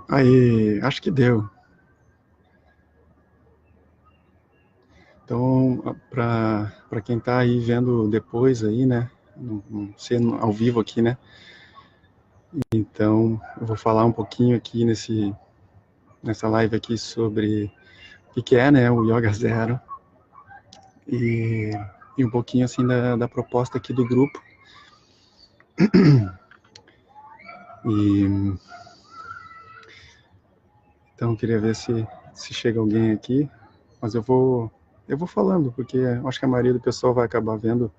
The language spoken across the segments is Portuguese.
Aí, acho que deu. Então, para quem está aí vendo depois aí, né, não sendo ao vivo aqui, né, então eu vou falar um pouquinho aqui nessa live aqui sobre o que é, né, o Yoga Zero e, e um pouquinho assim da proposta aqui do grupo. E então eu queria ver se chega alguém aqui, mas eu vou falando, porque eu acho que a maioria do pessoal vai acabar vendo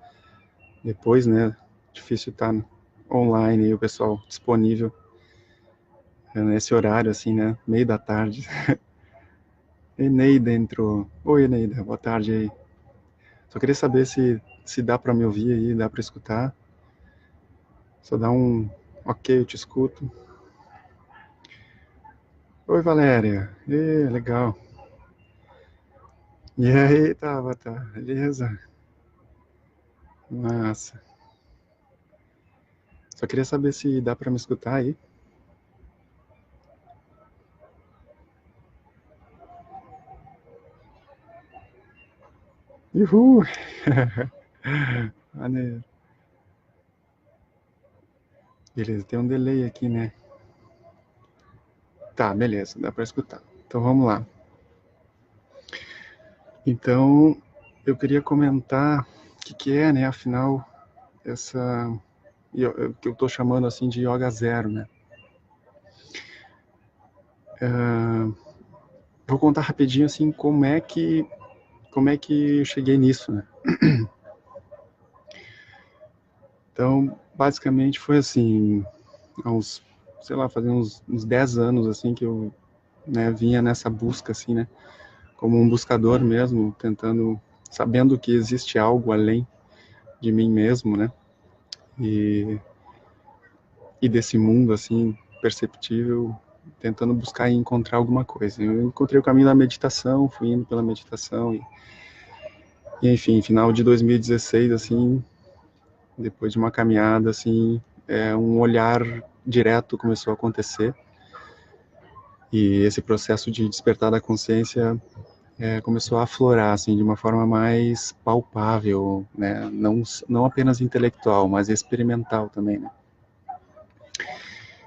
depois, né? Difícil estar online e o pessoal disponível nesse horário, assim, né? Meio da tarde. Eneida entrou. Oi, Eneida, boa tarde aí. Só queria saber se dá para me ouvir aí, dá para escutar. Só dá um ok, eu te escuto. Oi, Valéria. Legal. E aí, Tabata, beleza? Massa. Só queria saber se dá para me escutar aí. Uhul! Maneiro. Beleza, tem um delay aqui, né? Tá, beleza, dá para escutar. Então vamos lá. Então, eu queria comentar o que é, né, afinal, essa que eu estou chamando assim de Yoga Zero, né? Vou contar rapidinho assim como é que eu cheguei nisso, né? Então, basicamente foi assim, há uns, sei lá, fazia uns 10 anos assim que eu, né, vinha nessa busca assim, né, como um buscador mesmo, tentando, sabendo que existe algo além de mim mesmo, né? E desse mundo assim perceptível, tentando buscar e encontrar alguma coisa. Eu encontrei o caminho da meditação, fui indo pela meditação e enfim, final de 2016 assim, depois de uma caminhada assim, um olhar direto começou a acontecer e esse processo de despertar da consciência começou a aflorar assim de uma forma mais palpável, né? Não apenas intelectual, mas experimental também, né?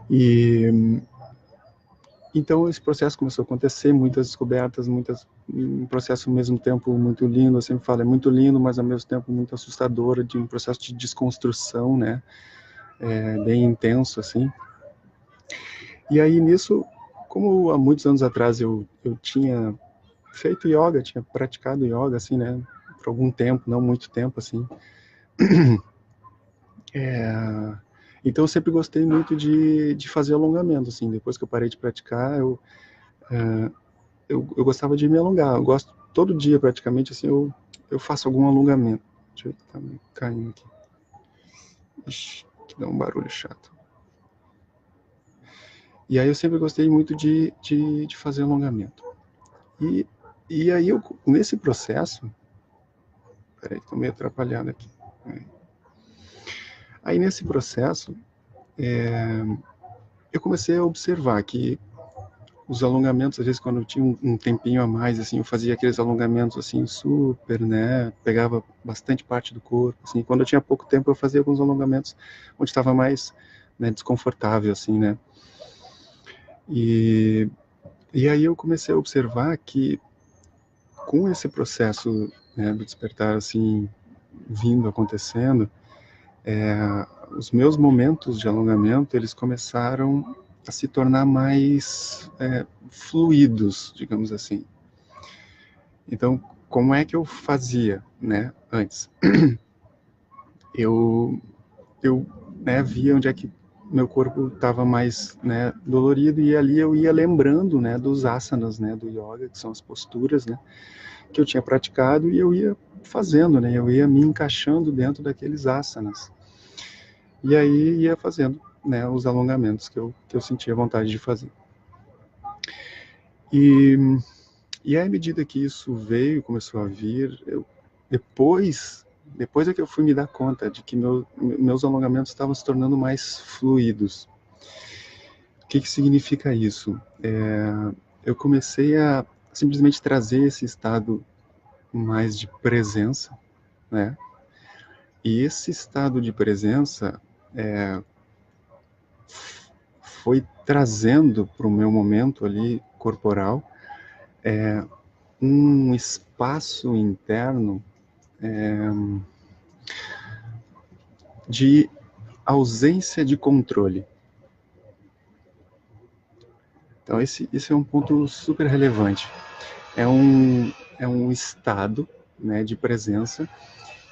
E então esse processo começou a acontecer, muitas descobertas, um processo ao mesmo tempo muito lindo, eu sempre falo, é muito lindo, mas ao mesmo tempo muito assustador, de um processo de desconstrução, né, bem intenso, assim. E aí nisso, como há muitos anos atrás eu tinha feito yoga, tinha praticado yoga, assim, né, por algum tempo, não muito tempo, assim, então eu sempre gostei muito de fazer alongamento, assim, depois que eu parei de praticar, eu gostava de me alongar. Eu gosto todo dia praticamente assim, eu faço algum alongamento. Deixa eu ver, tá caindo aqui. Ixi, que dá um barulho chato. E aí eu sempre gostei muito de fazer alongamento. E, e aí eu, nesse processo, peraí, tô meio atrapalhado aqui. Aí nesse processo, eu comecei a observar que os alongamentos, às vezes quando eu tinha um tempinho a mais, assim, eu fazia aqueles alongamentos, assim, super, né, pegava bastante parte do corpo, assim, quando eu tinha pouco tempo eu fazia alguns alongamentos onde estava mais, né, desconfortável, assim, né, e, e aí eu comecei a observar que com esse processo, né, do despertar, assim, vindo, acontecendo, os meus momentos de alongamento, eles começaram a se tornar mais fluidos, digamos assim. Então, como é que eu fazia, né, antes? Eu, eu né, via onde é que meu corpo estava mais, né, dolorido e ali eu ia lembrando, né, dos asanas, né, do yoga, que são as posturas, né, que eu tinha praticado e eu ia fazendo, né, eu ia me encaixando dentro daqueles asanas. E aí ia fazendo, né, os alongamentos que eu sentia vontade de fazer. E, e aí, à medida que isso veio, começou a vir, depois é que eu fui me dar conta de que meus alongamentos estavam se tornando mais fluidos. que significa isso? Eu comecei a simplesmente trazer esse estado mais de presença, né? E esse estado de presença foi trazendo para o meu momento ali corporal um espaço interno de ausência de controle. Então esse é um ponto super relevante. É um estado, né, de presença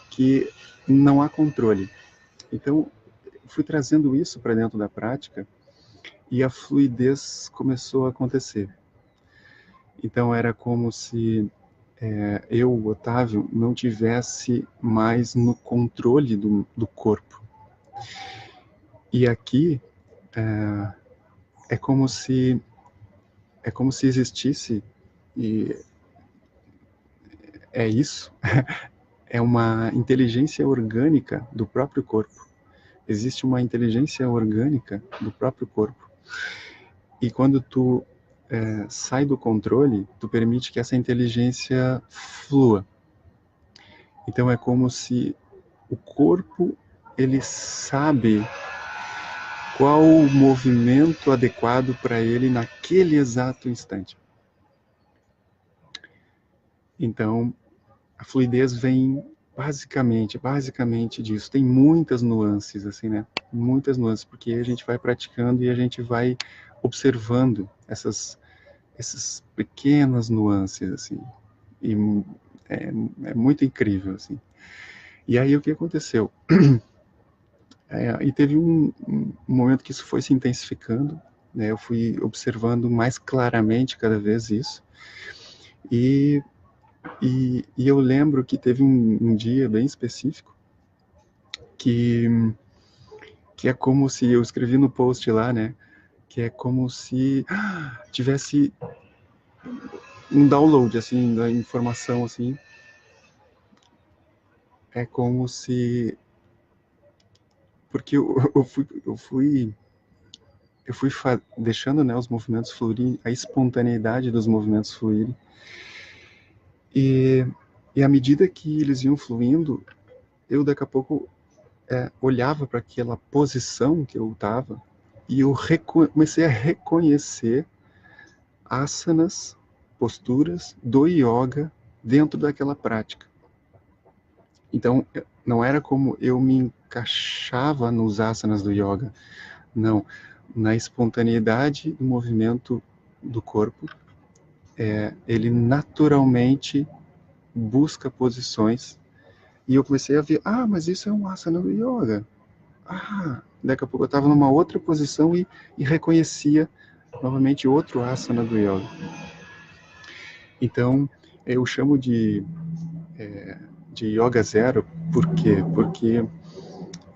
que não há controle. Então fui trazendo isso para dentro da prática e a fluidez começou a acontecer. Então era como se eu, Otávio, não tivesse mais no controle do corpo. E aqui é como se existisse, e é isso, é uma inteligência orgânica do próprio corpo. Existe uma inteligência orgânica do próprio corpo. E quando tu sai do controle, tu permite que essa inteligência flua. Então é como se o corpo, ele sabe qual o movimento adequado para ele naquele exato instante. Então, a fluidez vem basicamente disso. Tem muitas nuances, assim, né? Muitas nuances, porque a gente vai praticando e a gente vai observando essas pequenas nuances, assim. E é muito incrível, assim. E aí, o que aconteceu? E teve um momento que isso foi se intensificando, né? Eu fui observando mais claramente cada vez isso. E eu lembro que teve um dia bem específico que é como se, eu escrevi no post lá, né? Que é como se tivesse um download, assim, da informação, assim. É como se... Porque eu fui deixando, né, os movimentos fluírem, a espontaneidade dos movimentos fluírem. E à medida que eles iam fluindo, eu daqui a pouco olhava para aquela posição que eu estava e eu comecei a reconhecer asanas, posturas do yoga dentro daquela prática. Então, não era como eu me encaixava nos asanas do yoga, não. Na espontaneidade do movimento do corpo, ele naturalmente busca posições. E eu comecei a ver, mas isso é um asana do yoga. Daqui a pouco eu estava numa outra posição e reconhecia novamente outro asana do yoga. Então, eu chamo de yoga zero, por quê? Porque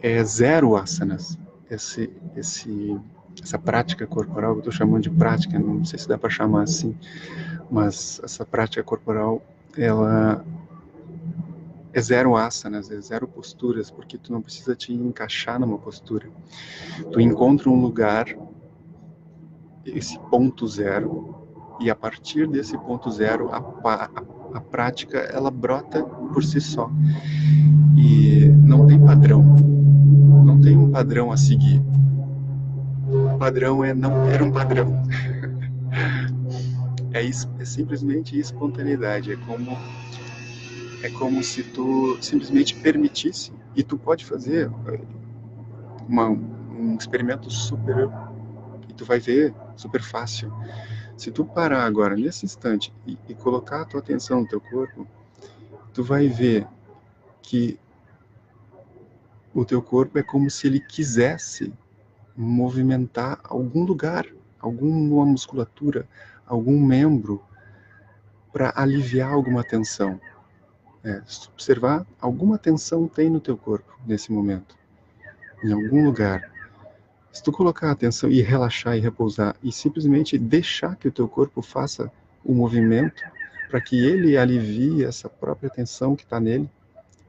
é zero asanas. Essa prática corporal, eu estou chamando de prática, não sei se dá para chamar assim, mas essa prática corporal, ela é zero asanas, é zero posturas, porque tu não precisa te encaixar numa postura. Tu encontra um lugar, esse ponto zero, e a partir desse ponto zero, a prática, ela brota por si só. E não tem padrão. Não tem um padrão a seguir. O padrão não era um padrão. É simplesmente espontaneidade. É como se tu simplesmente permitisse, e tu pode fazer um experimento super, e tu vai ver, super fácil. Se tu parar agora, nesse instante, e colocar a tua atenção no teu corpo, tu vai ver que o teu corpo é como se ele quisesse movimentar algum lugar, alguma musculatura, algum membro, para aliviar alguma tensão. Se tu observar, alguma tensão tem no teu corpo nesse momento, em algum lugar. Se tu colocar a atenção e relaxar e repousar e simplesmente deixar que o teu corpo faça o movimento para que ele alivie essa própria tensão que está nele,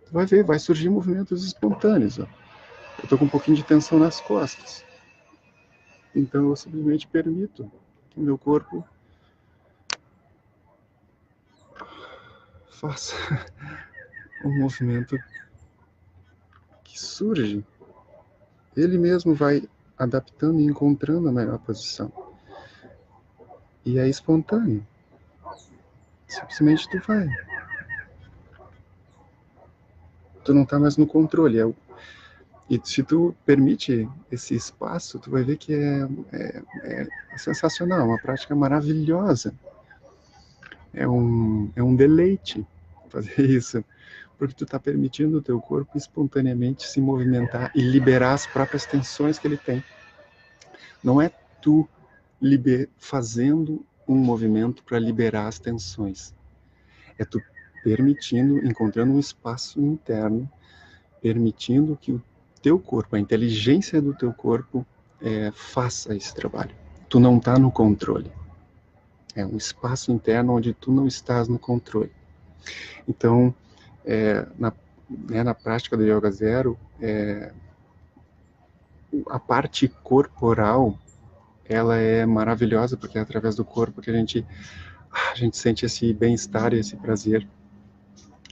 tu vai ver, vai surgir movimentos espontâneos. Ó. Eu estou com um pouquinho de tensão nas costas. Então eu simplesmente permito que o meu corpo faça um movimento que surge. Ele mesmo vai adaptando e encontrando a melhor posição. E é espontâneo. Simplesmente tu vai. Tu não tá mais no controle. E se tu permite esse espaço, tu vai ver que é sensacional, uma prática maravilhosa. É um deleite fazer isso, porque tu tá permitindo o teu corpo espontaneamente se movimentar e liberar as próprias tensões que ele tem. Não é tu fazendo um movimento para liberar as tensões. É tu permitindo, encontrando um espaço interno, permitindo que o teu corpo, a inteligência do teu corpo, faça esse trabalho. Tu não está no controle. É um espaço interno onde tu não estás no controle. Então, na prática do Yoga Zero, a parte corporal, ela é maravilhosa, porque é através do corpo que a gente sente esse bem-estar e esse prazer.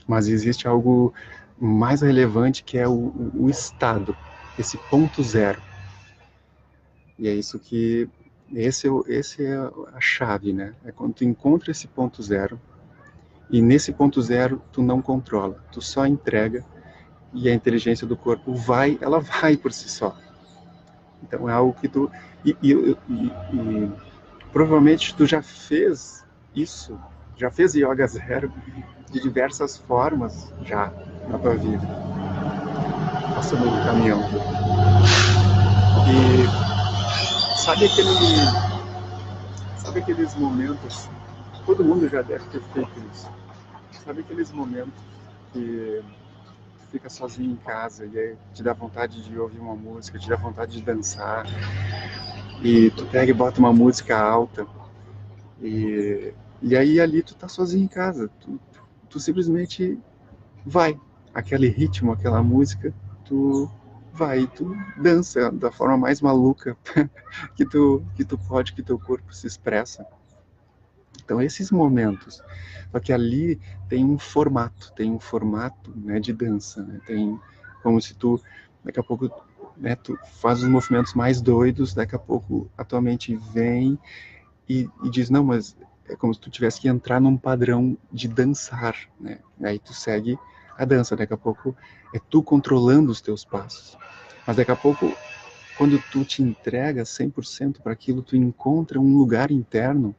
Mas existe algo mais relevante, que é o estado, esse ponto zero. E é isso que, esse é a chave, né? É quando tu encontra esse ponto zero, e nesse ponto zero tu não controla, tu só entrega, e a inteligência do corpo ela vai por si só. Então é algo que tu... E provavelmente tu já fez isso, já fez Yoga Zero de diversas formas já na tua vida. Passando no caminhão. E sabe aqueles momentos, todo mundo já deve ter feito isso. Sabe aqueles momentos que tu fica sozinho em casa e aí te dá vontade de ouvir uma música, te dá vontade de dançar, e tu pega e bota uma música alta, e aí ali tu tá sozinho em casa, tu simplesmente vai. Aquele ritmo, aquela música, tu vai, tu dança da forma mais maluca que tu pode, que teu corpo se expressa. Então esses momentos, só que ali tem um formato, né, de dança, né? Tem como se tu, daqui a pouco, né, tu faz os movimentos mais doidos, daqui a pouco a tua mente vem e diz, não, mas é como se tu tivesse que entrar num padrão de dançar, né? Aí tu segue a dança, daqui a pouco é tu controlando os teus passos. Mas daqui a pouco, quando tu te entrega 100% para aquilo, tu encontra um lugar interno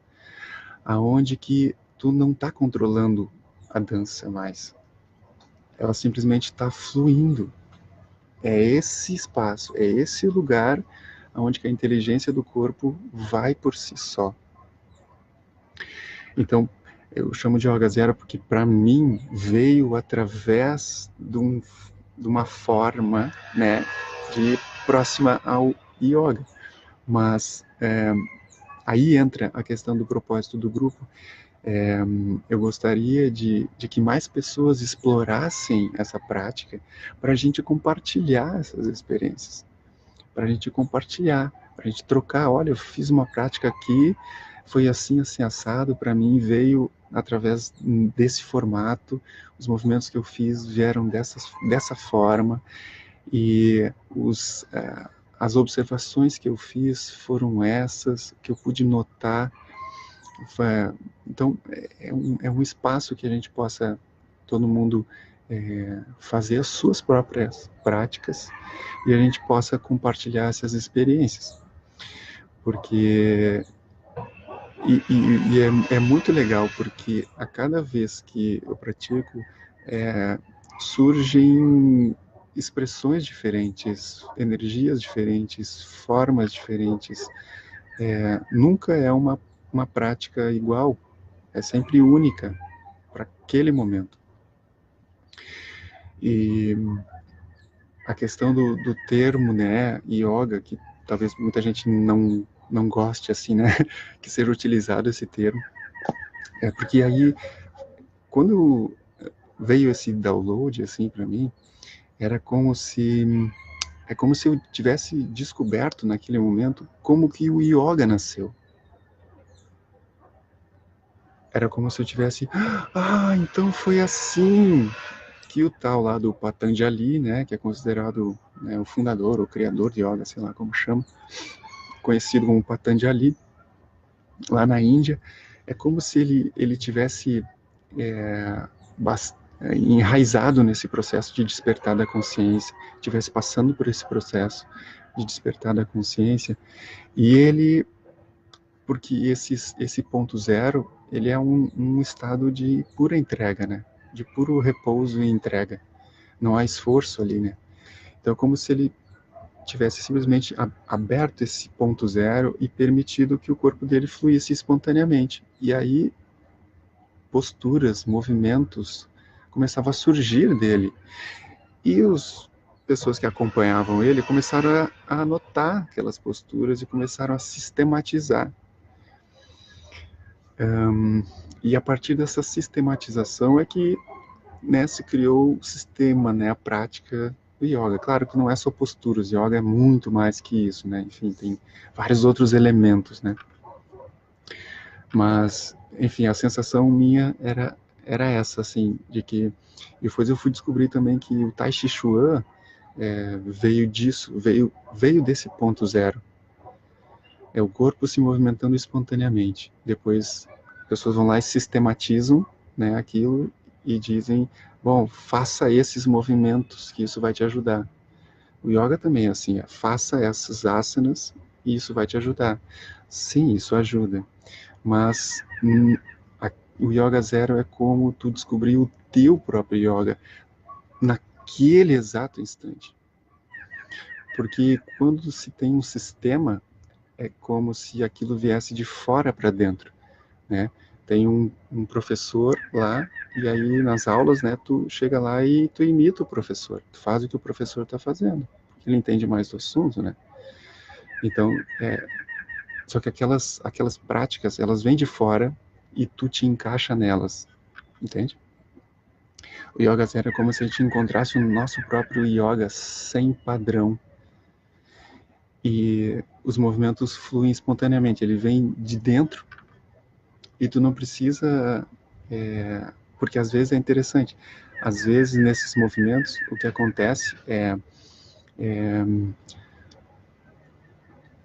aonde que tu não está controlando a dança mais. Ela simplesmente está fluindo. É esse espaço, é esse lugar onde que a inteligência do corpo vai por si só. Então, eu chamo de Yoga Zero porque, para mim, veio através de uma forma, né, de próxima ao yoga. Mas aí entra a questão do propósito do grupo. Eu gostaria de que mais pessoas explorassem essa prática para a gente compartilhar essas experiências, para a gente compartilhar, para a gente trocar. Olha, eu fiz uma prática aqui, foi assim, assim, assado, para mim veio através desse formato, os movimentos que eu fiz vieram dessa forma, e as observações que eu fiz foram essas, que eu pude notar. Então, é um espaço que a gente possa, todo mundo, fazer as suas próprias práticas, e a gente possa compartilhar essas experiências. Porque é muito legal, porque a cada vez que eu pratico, surgem expressões diferentes, energias diferentes, formas diferentes. Nunca é uma prática igual, é sempre única para aquele momento. E a questão do termo, né, yoga, que talvez muita gente não goste, assim, né, que seja utilizado esse termo, porque aí, quando veio esse download, assim, para mim, era como se É como se eu tivesse descoberto naquele momento como que o yoga nasceu. Era como se eu tivesse, então foi assim que o tal lá do Patanjali, né, que é considerado, né, o fundador, o criador de yoga, sei lá como chama, conhecido como Patanjali, lá na Índia, é como se ele tivesse é, enraizado nesse processo de despertar da consciência, tivesse passando por esse processo de despertar da consciência, e ele, porque esse ponto zero, ele é um estado de pura entrega, né? De puro repouso e entrega. Não há esforço ali, né? Então, é como se ele tivesse simplesmente aberto esse ponto zero e permitido que o corpo dele fluísse espontaneamente. E aí, posturas, movimentos começavam a surgir dele. E as pessoas que acompanhavam ele começaram a anotar aquelas posturas e começaram a sistematizar. E a partir dessa sistematização é que, né, se criou o sistema, né, a prática do yoga. Claro que não é só posturas, yoga é muito mais que isso, né? Enfim, tem vários outros elementos, né? Mas, enfim, a sensação minha era essa, assim, de que depois eu fui descobrir também que o Tai Chi Chuan veio disso, veio desse ponto zero. É o corpo se movimentando espontaneamente. Depois, as pessoas vão lá e sistematizam, né, aquilo e dizem, bom, faça esses movimentos, que isso vai te ajudar. O yoga também é assim, faça essas asanas e isso vai te ajudar. Sim, isso ajuda, mas o yoga zero é como tu descobrir o teu próprio yoga naquele exato instante. Porque quando se tem um sistema, é como se aquilo viesse de fora para dentro, né? Tem um professor lá, e aí nas aulas, né, tu chega lá e tu imita o professor, tu faz o que o professor está fazendo, porque ele entende mais do assunto, né? Então, só que aquelas práticas, elas vêm de fora e tu te encaixa nelas, entende? O Yoga Zero é como se a gente encontrasse o nosso próprio yoga sem padrão, e os movimentos fluem espontaneamente, ele vem de dentro e tu não precisa, porque às vezes é interessante, às vezes nesses movimentos o que acontece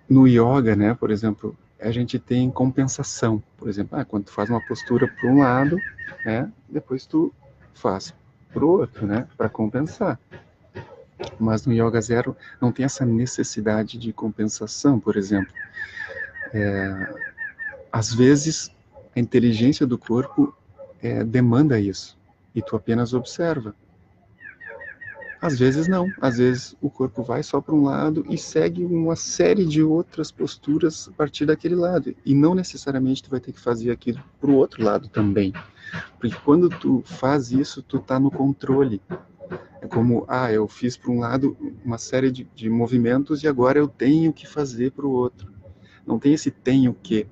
no yoga, né, por exemplo, a gente tem compensação, por exemplo, quando tu faz uma postura para um lado, né, depois tu faz para o outro, né, para compensar. Mas no Yoga Zero não tem essa necessidade de compensação, por exemplo. Às vezes, a inteligência do corpo demanda isso, e tu apenas observa. Às vezes não, às vezes o corpo vai só para um lado e segue uma série de outras posturas a partir daquele lado, e não necessariamente tu vai ter que fazer aquilo para o outro lado também, porque quando tu faz isso, tu tá no controle. É como, eu fiz para um lado uma série de movimentos e agora eu tenho que fazer para o outro. Não tem esse tenho que.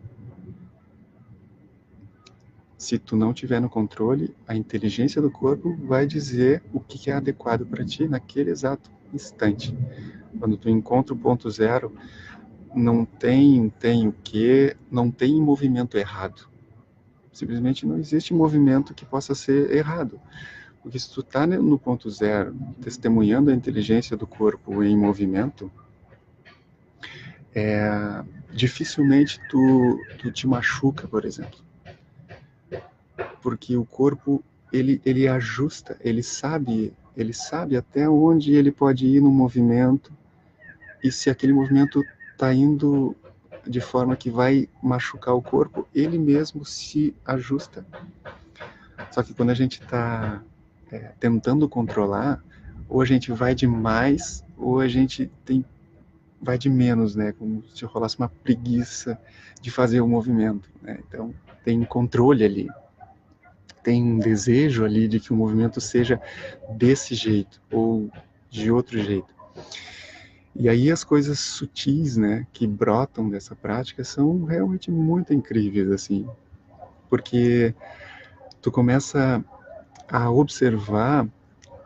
Se tu não tiver no controle, a inteligência do corpo vai dizer o que é adequado para ti naquele exato instante. Quando tu encontra o ponto zero, não tem o que, não tem movimento errado. Simplesmente não existe movimento que possa ser errado. Porque se tu está no ponto zero, testemunhando a inteligência do corpo em movimento, dificilmente tu te machuca, por exemplo. Porque o corpo, ele ajusta, ele sabe até onde ele pode ir no movimento, e se aquele movimento está indo de forma que vai machucar o corpo, ele mesmo se ajusta. Só que quando a gente está tentando controlar, ou a gente vai demais, ou a gente vai de menos, né? Como se rolasse uma preguiça de fazer o movimento, né? Então, tem controle ali, tem um desejo ali de que o movimento seja desse jeito, ou de outro jeito. E aí as coisas sutis, né, que brotam dessa prática são realmente muito incríveis, assim, porque tu começa a observar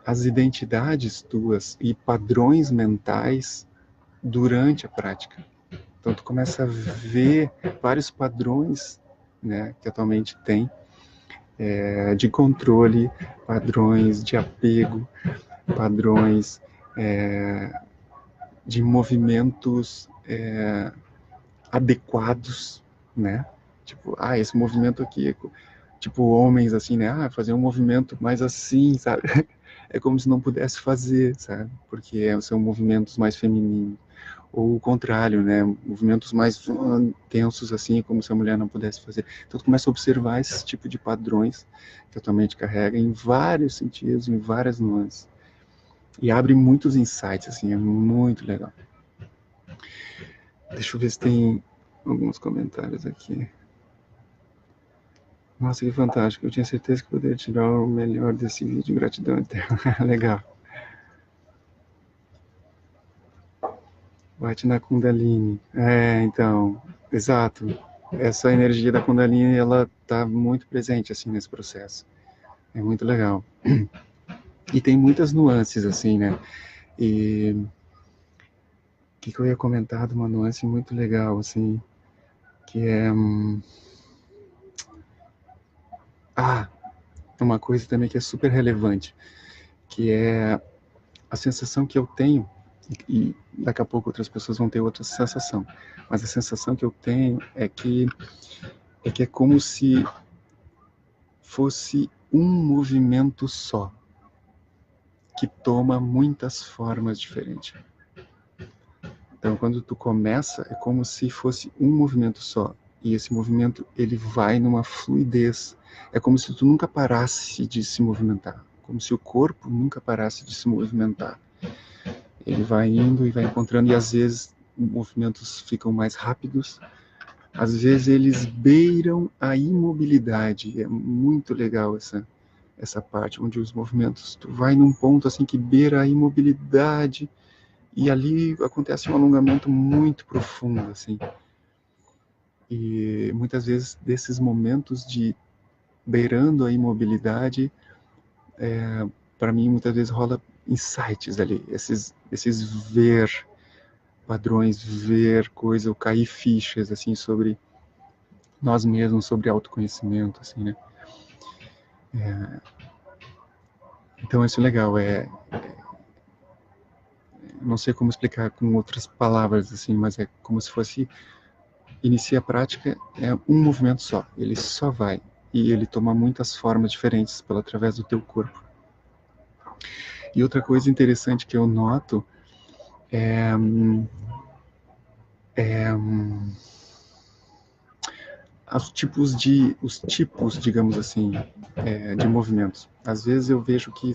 as identidades tuas e padrões mentais durante a prática. Então, tu começa a ver vários padrões, né, que atualmente tem, de controle, padrões de apego, padrões de movimentos adequados, né? Tipo, esse movimento aqui, tipo homens assim, né? Fazer um movimento mais assim, sabe? É como se não pudesse fazer, sabe? Porque são movimentos mais femininos. Ou o contrário, né? Movimentos mais tensos assim, como se a mulher não pudesse fazer. Então tu começa a observar esse tipo de padrões que a tua mente carrega em vários sentidos, em várias nuances. E abre muitos insights, assim, é muito legal. Deixa eu ver se tem alguns comentários aqui. Nossa, que fantástico. Eu tinha certeza que poderia tirar o melhor desse vídeo. Gratidão eterna. Legal. Bate na Kundalini. Então, exato. Essa energia da Kundalini, ela tá muito presente, assim, nesse processo. É muito legal. E tem muitas nuances, assim, né? E o que eu ia comentar de uma nuance muito legal, assim, que é... uma coisa também que é super relevante, que é a sensação que eu tenho, e daqui a pouco outras pessoas vão ter outra sensação, mas a sensação que eu tenho é como se fosse um movimento só, que toma muitas formas diferentes. Então, quando tu começa, é como se fosse um movimento só, e esse movimento, ele vai numa fluidez, é como se tu nunca parasse de se movimentar, como se o corpo nunca parasse de se movimentar. Ele vai indo e vai encontrando, e às vezes movimentos ficam mais rápidos, às vezes eles beiram a imobilidade. É muito legal essa parte, onde os movimentos, tu vai num ponto assim que beira a imobilidade, e ali acontece um alongamento muito profundo, assim. E muitas vezes desses momentos de beirando a imobilidade, para mim muitas vezes rola insights ali, esses ver padrões, ver coisas, ou cair fichas, assim, sobre nós mesmos, sobre autoconhecimento, assim, né? Então, isso é legal, não sei como explicar com outras palavras, assim, mas é como se fosse, inicia a prática, é um movimento só, ele só vai, e ele toma muitas formas diferentes através do teu corpo. E outra coisa interessante que eu noto os tipos, digamos assim, de movimentos. Às vezes eu vejo que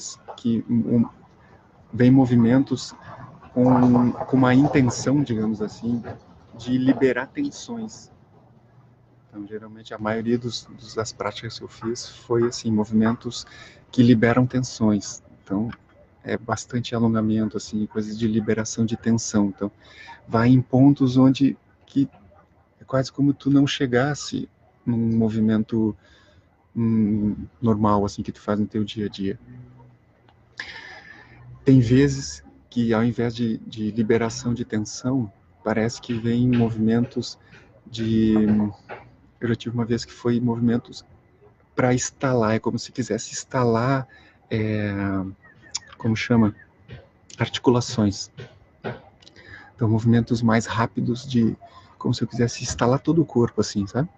vem movimentos com uma intenção, digamos assim, de liberar tensões. Então, geralmente, a maioria das práticas que eu fiz foi, assim, movimentos que liberam tensões. Então, é bastante alongamento, assim, coisas de liberação de tensão. Então, vai em pontos onde que é quase como tu não chegasse num movimento normal, assim, que tu faz no teu dia a dia. Tem vezes que, ao invés de liberação de tensão, parece que vem movimentos de... Eu já tive uma vez que foi movimentos para estalar, é como se quisesse estalar, como chama? Articulações. Então, movimentos mais rápidos como se eu quisesse instalar todo o corpo, assim, sabe?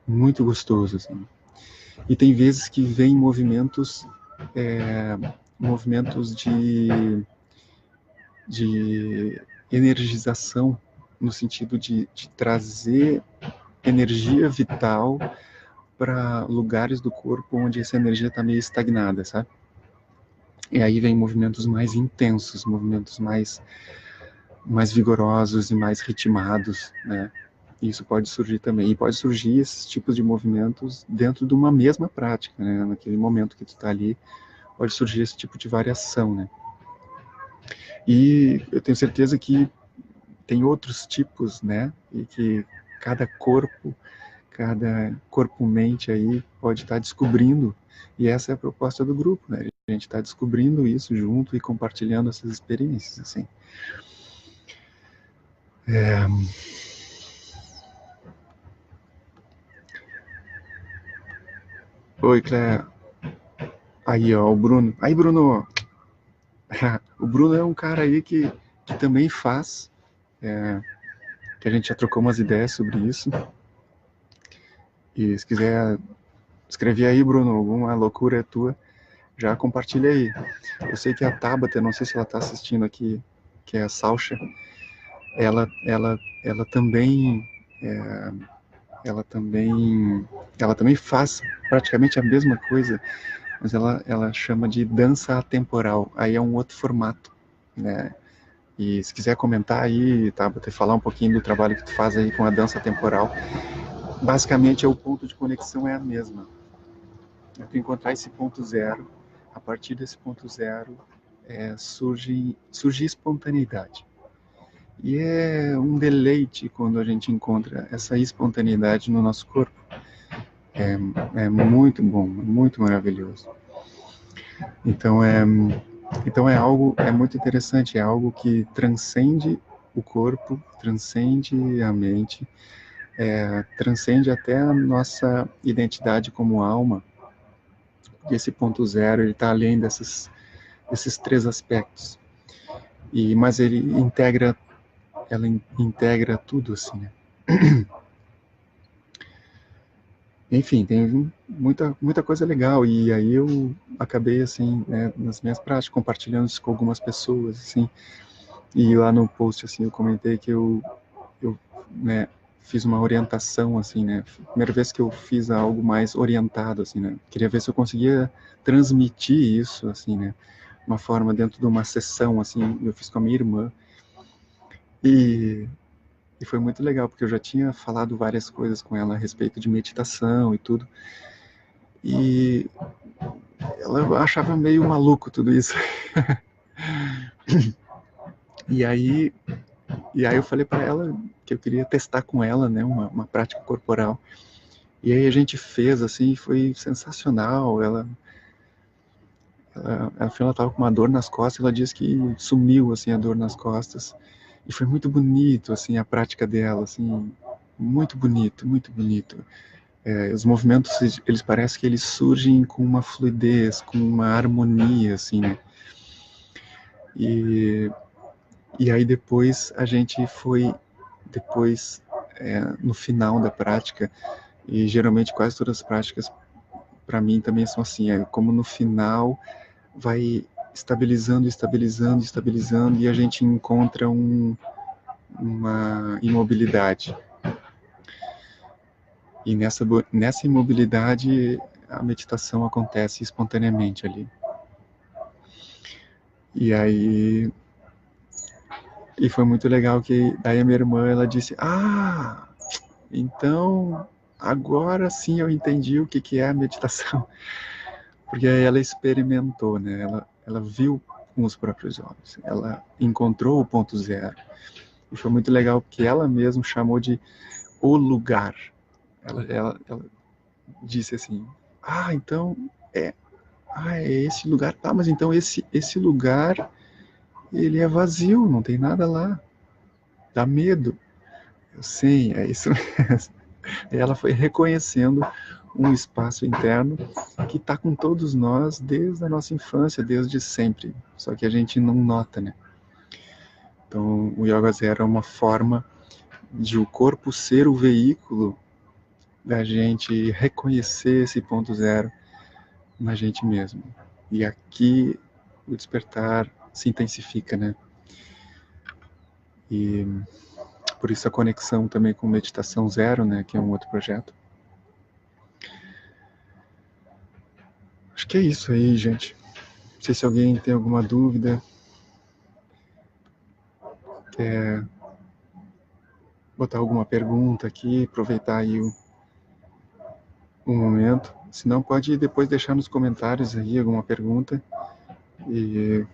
Muito gostoso, assim. E tem vezes que vem movimentos de energização, no sentido de trazer energia vital para lugares do corpo onde essa energia está meio estagnada, sabe? E aí vem movimentos mais intensos, movimentos mais vigorosos e mais ritmados, né? Isso pode surgir também. E pode surgir esses tipos de movimentos dentro de uma mesma prática, né? Naquele momento que tu está ali, pode surgir esse tipo de variação, né? E eu tenho certeza que tem outros tipos, né? E que cada corpo-mente aí pode estar descobrindo. E essa é a proposta do grupo, né? A gente está descobrindo isso junto e compartilhando essas experiências, assim. Oi, Cléia. Aí, ó, o Bruno. Aí, Bruno. O Bruno é um cara aí que também faz, que a gente já trocou umas ideias sobre isso. E se quiser escrever aí, Bruno, alguma loucura é tua, já compartilha aí. Eu sei que a Tabata, não sei se ela está assistindo aqui, que é a Salcha, ela também, é, ela também, ela também faz praticamente a mesma coisa, mas ela chama de dança atemporal. Aí é um outro formato, né? E se quiser comentar aí, Tabata, falar um pouquinho do trabalho que tu faz aí com a dança atemporal, basicamente o ponto de conexão é a mesma. É tu encontrar esse ponto zero. A partir desse ponto zero surge espontaneidade. E é um deleite quando a gente encontra essa espontaneidade no nosso corpo. É muito bom, muito maravilhoso. Então é algo, é muito interessante, é algo que transcende o corpo, transcende a mente, transcende até a nossa identidade como alma. E esse ponto zero, ele está além desses três aspectos. Mas ela integra tudo, assim, né? Enfim, tem muita coisa legal, e aí eu acabei, assim, né, nas minhas práticas, compartilhando isso com algumas pessoas, assim, e lá no post, assim, eu comentei que eu né, fiz uma orientação, assim, né, primeira vez que eu fiz algo mais orientado, assim, né, queria ver se eu conseguia transmitir isso, assim, né, uma forma dentro de uma sessão, assim, eu fiz com a minha irmã, e E foi muito legal, porque eu já tinha falado várias coisas com ela a respeito de meditação e tudo. E ela achava meio maluco tudo isso. E aí, e aí eu falei para ela que eu queria testar com ela, né, uma prática corporal. E aí a gente fez, assim, foi sensacional. Ela estava com uma dor nas costas, ela disse que sumiu, assim, a dor nas costas. E foi muito bonito, assim, a prática dela, assim, muito bonito, muito bonito. Os movimentos, eles parecem que eles surgem com uma fluidez, com uma harmonia, assim, né? E, e aí depois a gente foi, depois, no final da prática, e geralmente quase todas as práticas, para mim, também são assim, como no final vai estabilizando, estabilizando, estabilizando, e a gente encontra uma imobilidade. E nessa imobilidade, a meditação acontece espontaneamente ali. E aí, e foi muito legal que daí a minha irmã, ela disse, então agora sim eu entendi o que é a meditação. Porque aí ela experimentou, né? Ela viu com os próprios olhos. Ela encontrou o ponto zero. E foi muito legal porque ela mesma chamou de o lugar. Ela disse assim, então é, é esse lugar. Tá, mas então esse lugar, ele é vazio, não tem nada lá. Dá medo. Sim, é isso mesmo. E ela foi reconhecendo um espaço interno que está com todos nós desde a nossa infância, desde sempre. Só que a gente não nota, né? Então, o Yoga Zero é uma forma de o corpo ser o veículo da gente reconhecer esse ponto zero na gente mesmo. E aqui o despertar se intensifica, né? E por isso a conexão também com Meditação Zero, né? Que é um outro projeto. Acho que é isso aí, gente. Não sei se alguém tem alguma dúvida, quer botar alguma pergunta aqui, aproveitar aí o momento. Se não, pode depois deixar nos comentários aí alguma pergunta. E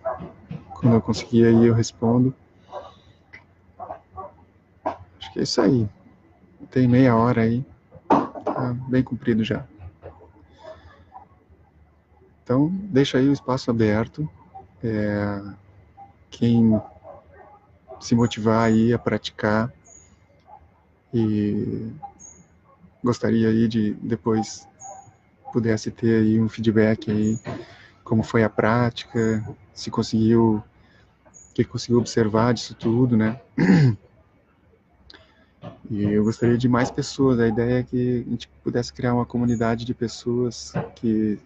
quando eu conseguir aí eu respondo. Acho que é isso aí. Tem meia hora aí. Tá bem comprido já. Então, deixa aí o espaço aberto. Quem se motivar aí a praticar e gostaria aí de depois pudesse ter aí um feedback aí, como foi a prática, se conseguiu, o que conseguiu observar disso tudo, né? E eu gostaria de mais pessoas. A ideia é que a gente pudesse criar uma comunidade de pessoas que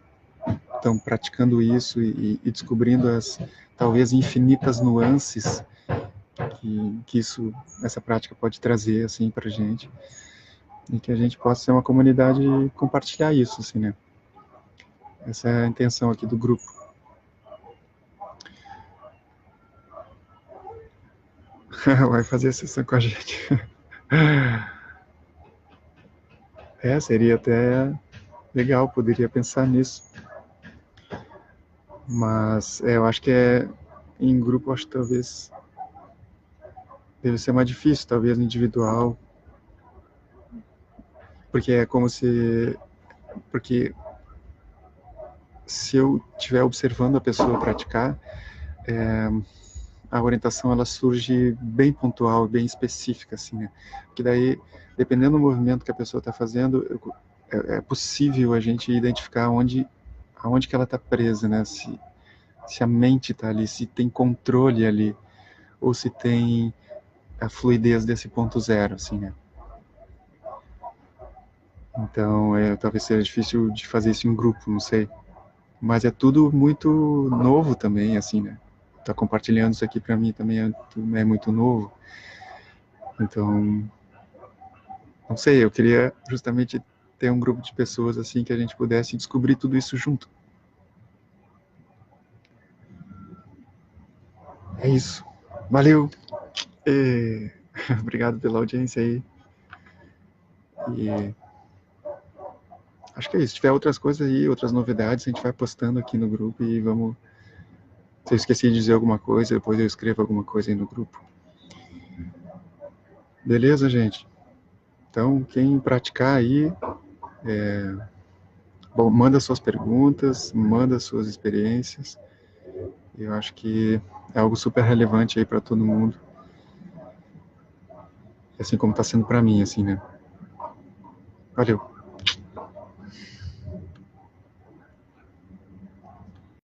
estão praticando isso e descobrindo as talvez infinitas nuances que essa prática pode trazer assim para a gente, e que a gente possa ser uma comunidade e compartilhar isso, assim, né? Essa é a intenção aqui do grupo. Vai fazer a sessão com a gente. Seria até legal, poderia pensar nisso. Mas eu acho que em grupo, acho que talvez deve ser mais difícil, talvez individual, porque porque se eu estiver observando a pessoa praticar, a orientação ela surge bem pontual, bem específica, assim, né? Porque daí, dependendo do movimento que a pessoa está fazendo, é possível a gente identificar aonde que ela está presa, né? Se a mente está ali, se tem controle ali, ou se tem a fluidez desse ponto zero, assim, né? Então, talvez seja difícil de fazer isso em grupo, não sei. Mas é tudo muito novo também, assim, né? Tá compartilhando isso aqui para mim também é muito novo. Então, não sei, eu queria justamente ter um grupo de pessoas assim que a gente pudesse descobrir tudo isso junto. É isso. Valeu! Obrigado pela audiência aí. E acho que é isso. Se tiver outras coisas aí, outras novidades, a gente vai postando aqui no grupo e vamos. Se eu esqueci de dizer alguma coisa, depois eu escrevo alguma coisa aí no grupo. Beleza, gente? Então, quem praticar aí, bom, manda suas perguntas, manda suas experiências. Eu acho que é algo super relevante aí para todo mundo. Assim como está sendo para mim, assim, né? Valeu.